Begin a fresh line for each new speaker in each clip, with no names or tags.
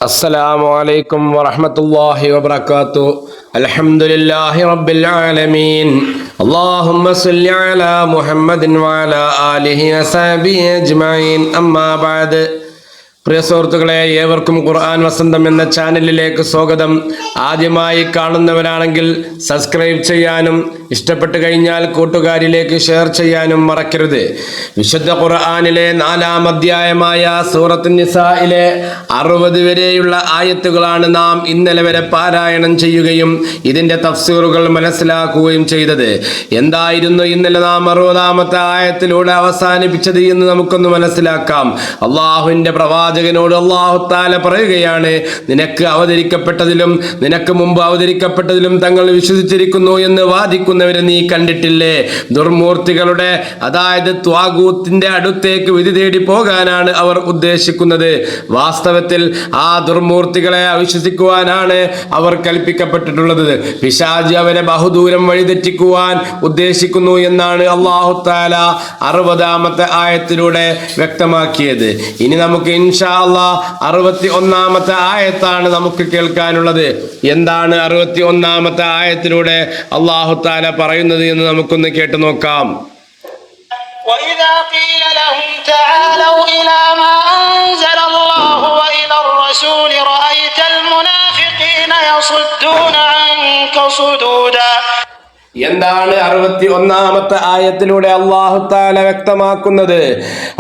السلام عليكم ورحمة الله وبركاته. الحمد لله رب العالمين. اللهم صل على محمد وعلى آله وصحبه أجمعين. أما بعد. പ്രിയ സുഹൃത്തുക്കളെ, ഏവർക്കും ഖുർആൻ വസന്തം എന്ന ചാനലിലേക്ക് സ്വാഗതം. ആദ്യമായി കാണുന്നവരാണെങ്കിൽ സബ്സ്ക്രൈബ് ചെയ്യാനും ഇഷ്ടപ്പെട്ടു കഴിഞ്ഞാൽ കൂട്ടുകാരിലേക്ക് ഷെയർ ചെയ്യാനും മറക്കരുത്. വിശുദ്ധ ഖുർആനിലെ 4-ാം അധ്യായമായ സൂറത്തുൻ നിസായിലെ 60 വരെയുള്ള ആയത്തുകളാണ് നാം ഇന്നലെ വരെ പാരായണം ചെയ്യുകയും ഇതിന്റെ തഫ്സീറുകൾ മനസ്സിലാക്കുകയും ചെയ്തത്. എന്തായിരുന്നു ഇന്നലെ നാം 60-ാമത്തെ ആയത്തിലൂടെ അവസാനിപ്പിച്ചത് എന്ന് നമുക്കൊന്ന് മനസ്സിലാക്കാം. അള്ളാഹുവിന്റെ പ്രവാചകനോട് അല്ലാഹു തആല പറയുകയാണ്, നിനക്ക് അവതരിക്കപ്പെട്ടതിലും നിനക്ക് മുമ്പ് അവതരിക്കപ്പെട്ടതിലും തങ്ങൾ വിശ്വസിച്ചിരിക്കുന്നു എന്ന് വാദിക്കുന്നവരെ നീ കണ്ടിട്ടില്ലേ? ദുർമൂർത്തികളുടെ, അതായത് ത്വാഗൂത്തിന്റെ അടുത്തേക്ക് വിധി തേടി പോകാനാണ് അവർ ഉദ്ദേശിക്കുന്നത്. വാസ്തവത്തിൽ ആ ദുർമൂർത്തികളെ അവിശ്വസിക്കുവാനാണ് അവർ കൽപ്പിക്കപ്പെട്ടിട്ടുള്ളത്. പിശാച് അവരെ ബഹുദൂരം വഴിതെറ്റിക്കുവാൻ ഉദ്ദേശിക്കുന്നു എന്നാണ് അല്ലാഹു തആല 60-ാമത്തെ ആയത്തിലൂടെ വ്യക്തമാക്കിയത്. ഇനി നമുക്ക് ഇൻഷാ അല്ലാഹ് 61-ാമത്തെ ആയത്താണ് നമുക്ക് കേൾക്കാനുള്ളത്. എന്താണ് 61-ാമത്തെ ആയത്തിലൂടെ അല്ലാഹു തആല പറയുന്നത് എന്ന് നമുക്കൊന്ന് കേട്ടു നോക്കാം.
وَإِذَا قِيلَ لَهُمْ تَعَالَوْا إِلَى مَا أَنزَلَ اللَّهُ وَإِلَى الرَّسُولِ رَأَيْتَ الْمُنَافِقِينَ يَصُدُّونَ عَنكَ صُدُودًا.
എന്താണ് 61-ാമത്തെ ആയത്തിലൂടെ അല്ലാഹു തആല വ്യക്തമാക്കുന്നത്?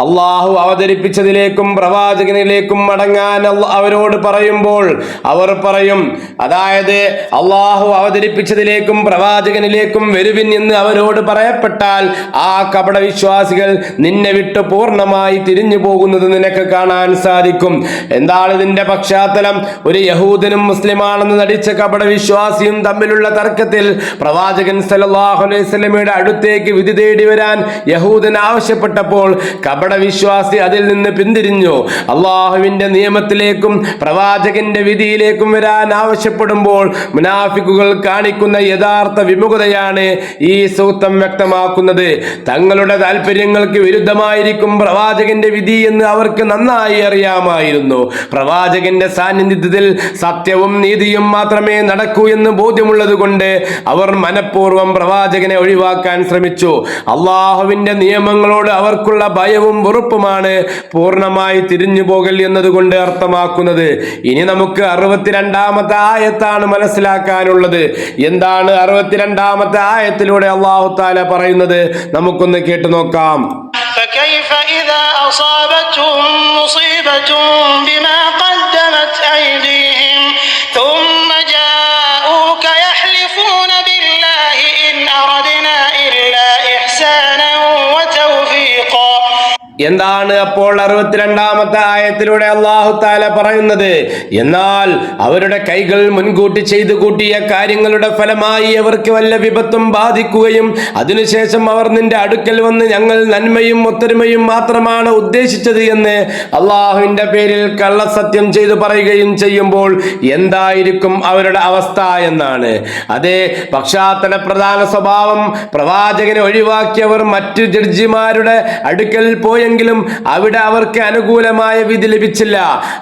അല്ലാഹു അവതരിപ്പിച്ചതിലേക്കും പ്രവാചകനിലേക്കും മടങ്ങാൻ അവരോട് പറയുമ്പോൾ അവർ പറയും, അതായത് അല്ലാഹു അവതരിപ്പിച്ചതിലേക്കും പ്രവാചകനിലേക്കും വരുവിൻ എന്ന് അവരോട് പറയപ്പെട്ടാൽ ആ കപട വിശ്വാസികൾ നിന്നെ വിട്ട് പൂർണ്ണമായി തിരിഞ്ഞു പോകുന്നത് നിനക്ക് കാണാൻ സാധിക്കും. എന്താണ് ഇതിന്റെ പശ്ചാത്തലം? ഒരു യഹൂദനും മുസ്ലിമാണെന്ന് നടിച്ച കപട വിശ്വാസിയും തമ്മിലുള്ള തർക്കത്തിൽ പ്രവാചകൻ സല്ലല്ലാഹു അലൈഹി വസല്ലമയുടെ അടുത്തേക്ക് വിധി തേടി വരാൻ യഹൂദൻ ആവശ്യപ്പെട്ടപ്പോൾ കപട വിശ്വാസി അതിൽ നിന്ന് പിന്തിരിഞ്ഞു. അള്ളാഹുവിന്റെ നിയമത്തിലേക്കും പ്രവാചകന്റെ വിധിയിലേക്കും വരാൻ ആവശ്യപ്പെടുമ്പോൾ മുനാഫിക്കുകൾ കാണിക്കുന്ന യഥാർത്ഥ വിമുഖതയാണ് ഈ സൂക്തം വ്യക്തമാക്കുന്നത്. തങ്ങളുടെ താല്പര്യങ്ങൾക്ക് വിരുദ്ധമായിരിക്കും പ്രവാചകന്റെ വിധി എന്ന് അവർക്ക് നന്നായി അറിയാമായിരുന്നു. പ്രവാചകന്റെ സാന്നിധ്യത്തിൽ സത്യവും നീതിയും മാത്രമേ നടക്കൂ എന്ന് ബോധ്യമുള്ളത് കൊണ്ട് അവർ മനഃപൂർവ്വം പ്രവാചകനെ ഒഴിവാക്കാൻ ശ്രമിച്ചു. അള്ളാഹുവിന്റെ നിയമങ്ങളോട് അവർക്കുള്ള ഭയവും വെറുപ്പുമാണ് പൂർണ്ണമായി തിരിഞ്ഞു പോകൽ എന്നതുകൊണ്ട് അർത്ഥമാക്കുന്നത്. ഇനി നമുക്ക് 62-ാമത്തെ ആയത്താണ് മനസ്സിലാക്കാനുള്ളത്. എന്താണ് 62-ാമത്തെ ആയത്തിലൂടെ അല്ലാഹു തആല പറയുന്നത്? നമുക്കൊന്ന് കേട്ടു നോക്കാം.
فكيف إذا أصابتهم مصيبة بما قدمت أيديهم ثم جاءوك يحلفون بالله إن أردنا إلا إحسانا وتوفيقا.
എന്താണ് അപ്പോൾ 62-ാമത്തെ ആയത്തിലൂടെ അല്ലാഹു തആല പറയുന്നത്? എന്നാൽ അവരുടെ കൈകൾ മുൻകൂട്ടി ചെയ്തു കൂട്ടിയ കാര്യങ്ങളുടെ ഫലമായി അവർക്ക് വല്ല വിപത്തും ബാധിക്കുകയും അതിനുശേഷം അവർ നിന്റെ അടുക്കൽ വന്ന് ഞങ്ങൾ നന്മയും ഒത്തൊരുമയും മാത്രമാണ് ഉദ്ദേശിച്ചത് എന്ന് അള്ളാഹുവിന്റെ പേരിൽ കള്ളസത്യം ചെയ്തു പറയുകയും ചെയ്യുമ്പോൾ എന്തായിരിക്കും അവരുടെ അവസ്ഥ എന്നാണ്. അതേ പശ്ചാത്തല പ്രധാന സ്വഭാവം പ്രവാചകനെ ഒഴിവാക്കിയവർ മറ്റു ജഡ്ജിമാരുടെ അടുക്കൽ പോയെങ്കിലും അവിടെ അവർക്ക് അനുകൂലമായ വിധി ലഭിച്ചില്ല.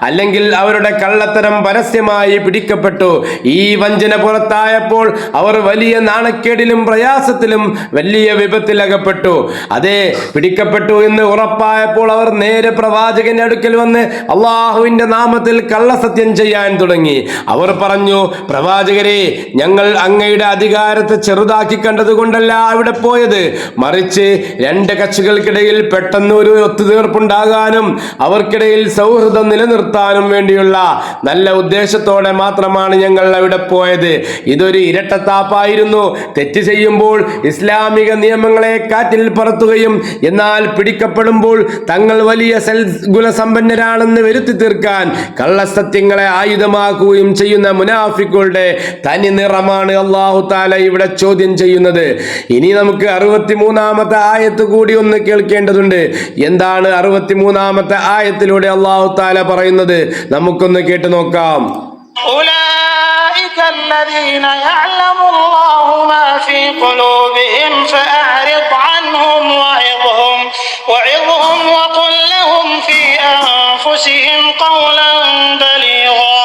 അല്ലെങ്കിൽ അവരുടെ കള്ളത്തരം പരസ്യമായി പിടിക്കപ്പെട്ടു. ഈ വഞ്ചന പുറത്തായപ്പോൾ അവർ വലിയ നാണക്കേടിലും പ്രയാസത്തിലും വലിയ വിപത്തിലകപ്പെട്ടു. അതേ പിടിക്കപ്പെട്ടു എന്ന് ഉറപ്പായപ്പോൾ അവർ നേരെ പ്രവാചകന്റെ അടുക്കൽ വന്ന് അള്ളാഹുവിന്റെ നാമത്തിൽ കള്ളസത്യം ചെയ്യാൻ തുടങ്ങി. അവർ പറഞ്ഞു, പ്രവാചകരെ, ഞങ്ങൾ അങ്ങയുടെ അധികാരത്തെ ചെറുതാക്കി കണ്ടതുകൊണ്ടല്ല അവിടെ പോയത്, മറിച്ച് രണ്ട് കക്ഷികൾക്കിടയിൽ പെട്ടെന്ന് ഒരു ഒത്തുതീർപ്പുണ്ടാകാനും അവർക്കിടയിൽ സൗഹൃദം നിലനിർത്താനും വേണ്ടിയുള്ള നല്ല ഉദ്ദേശത്തോടെ മാത്രമാണ് ഞങ്ങൾ അവിടെ പോയത്. ഇതൊരു ഇരട്ടത്താപ്പായിരുന്നു. തെറ്റ് ചെയ്യുമ്പോൾ ഇസ്ലാമിക നിയമങ്ങളെ കാറ്റിൽ പറത്തുകയും എന്നാൽ പിടിക്കപ്പെടുമ്പോൾ തങ്ങൾ വലിയ ഗുണസമ്പന്നരാണെന്ന് വരുത്തി തീർക്കാൻ കള്ളസത്യങ്ങളെ ആയുധമാക്കുകയും ചെയ്യുന്ന മുനാഫിക്കുകളുടെ തനി നിറമാണ് അല്ലാഹു തആല ഇവിടെ ചോദ്യം ചെയ്യുന്നത്. ഇനി നമുക്ക് 63-ാമത്തെ ആയത്ത് കൂടി ഒന്ന് കേൾക്കേണ്ടതുണ്ട്. എന്താണ് 63-ാമത്തെ ആയത്തിലൂടെ അല്ലാഹു തആല പറയുന്നത്? നമുക്കൊന്ന് കേട്ടു നോക്കാം.
أولئك الذين يعلم الله ما في قلوبهم فأعرض عنهم وعظهم وقل لهم في أنفسهم قولا بليغا.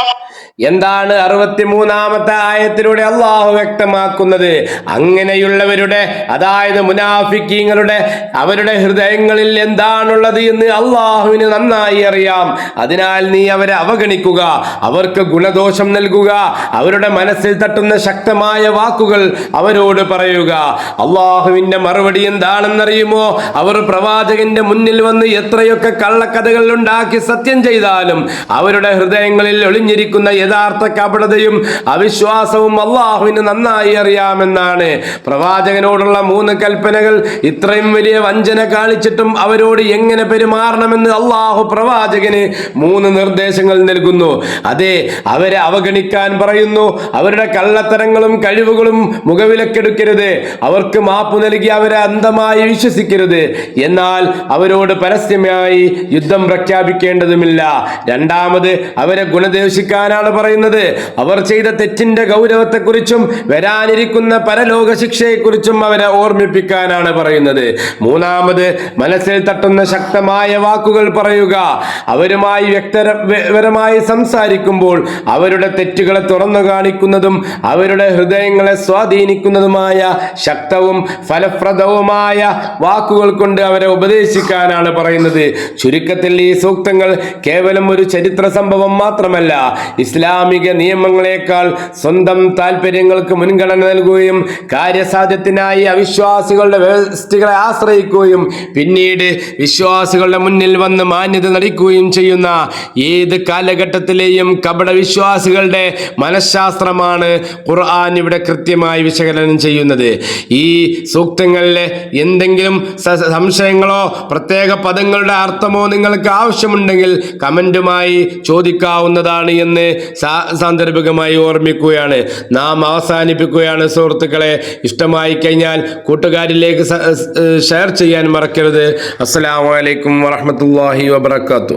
എന്താണ് 63-ാമത്തെ ആയത്തിലൂടെ അള്ളാഹു വ്യക്തമാക്കുന്നത്? അങ്ങനെയുള്ളവരുടെ, അതായത് മുനാഫിക്കീങ്ങളുടെ, അവരുടെ ഹൃദയങ്ങളിൽ എന്താണുള്ളത് എന്ന് അള്ളാഹുവിന് നന്നായി അറിയാം. അതിനാൽ നീ അവരെ അവഗണിക്കുക, അവർക്ക് ഗുണദോഷം നൽകുക, അവരുടെ മനസ്സിൽ തട്ടുന്ന ശക്തമായ വാക്കുകൾ അവരോട് പറയുക. അള്ളാഹുവിന്റെ മറുപടി എന്താണെന്നറിയുമോ? അവർ പ്രവാചകന്റെ മുന്നിൽ വന്ന് എത്രയൊക്കെ കള്ളക്കഥകൾ ഉണ്ടാക്കി സത്യം ചെയ്താലും അവരുടെ ഹൃദയങ്ങളിൽ ഒളിഞ്ഞിരിക്കുന്ന യഥാർത്ഥ കപടതയും അവിശ്വാസവും അള്ളാഹുവിന് നന്നായി അറിയാമെന്നാണ്. പ്രവാചകനോടുള്ള 3 കൽപ്പനകൾ, ഇത്രയും വലിയ വഞ്ചന കാണിച്ചിട്ടും അവരോട് എങ്ങനെ പെരുമാറണമെന്ന് അള്ളാഹു പ്രവാചകന് 3 നിർദ്ദേശങ്ങൾ നൽകുന്നു. അതെ, അവരെ അവഗണിക്കാൻ പറയുന്നു. അവരുടെ കള്ളത്തരങ്ങളും കഴിവുകളും മുഖവിലക്കെടുക്കരുത്. അവർക്ക് മാപ്പ് നൽകി അവരെ അന്ധമായി വിശ്വസിക്കരുത്. എന്നാൽ അവരോട് പരസ്യമായി യുദ്ധം പ്രഖ്യാപിക്കേണ്ടതുമില്ല. രണ്ടാമത്, അവരെ ഗുണദേശിക്കാനാണ് പറയുന്നത്. അവർ ചെയ്ത തെറ്റിന്റെ ഗൗരവത്തെക്കുറിച്ചും വരാനിരിക്കുന്ന പരലോക ശിക്ഷയെക്കുറിച്ചും അവരെ ഓർമ്മിപ്പിക്കാനാണ് പറയുന്നത്. മൂന്നാമത്, മനസ്സിൽ തട്ടുന്ന ശക്തമായ വാക്കുകൾ പറയുക. അവരുമായി വ്യക്തിപരമായി സംസാരിക്കുമ്പോൾ അവരുടെ തെറ്റുകളെ തുറന്നു കാണിക്കുന്നതും അവരുടെ ഹൃദയങ്ങളെ സ്വാധീനിക്കുന്നതുമായ ശക്തവും ഫലപ്രദവുമായ വാക്കുകൾ കൊണ്ട് അവരെ ഉപദേശിക്കാനാണ് പറയുന്നത്. ചുരുക്കത്തിൽ ഈ സൂക്തങ്ങൾ കേവലം ഒരു ചരിത്ര സംഭവം മാത്രമല്ല, ഇസ്ലാമിക നിയമങ്ങളെക്കാൾ സ്വന്തം താല്പര്യങ്ങൾക്ക് മുൻഗണന നൽകുകയും കാര്യസാധ്യത്തിനായി അവിശ്വാസികളുടെ വ്യവസ്ഥകളെ ആശ്രയിക്കുകയും പിന്നീട് വിശ്വാസികളുടെ മുന്നിൽ വന്ന് മാന്യത നടിക്കുകയും ചെയ്യുന്ന ഏത് കാലഘട്ടത്തിലെയും കപട വിശ്വാസികളുടെ മനഃശാസ്ത്രമാണ് ഖുർആൻ ഇവിടെ കൃത്യമായി വിശകലനം ചെയ്യുന്നത്. ഈ സൂക്തങ്ങളിലെ എന്തെങ്കിലും സംശയങ്ങളോ പ്രത്യേക പദങ്ങളുടെ അർത്ഥമോ നിങ്ങൾക്ക് ആവശ്യമുണ്ടെങ്കിൽ കമന്റുമായി ചോദിക്കാവുന്നതാണ് എന്ന് സാന്ദർഭികമായി ഓർമ്മിക്കുകയാണ്. നാം അവസാനിപ്പിക്കുകയാണ്. സുഹൃത്തുക്കളെ, ഇഷ്ടമായി കഴിഞ്ഞാൽ കൂട്ടുകാരിലേക്ക് ഷെയർ ചെയ്യാൻ മറക്കരുത്. അസ്സലാമു അലൈക്കും വറഹ്മത്തുള്ളാഹി വബറകാതുഹു.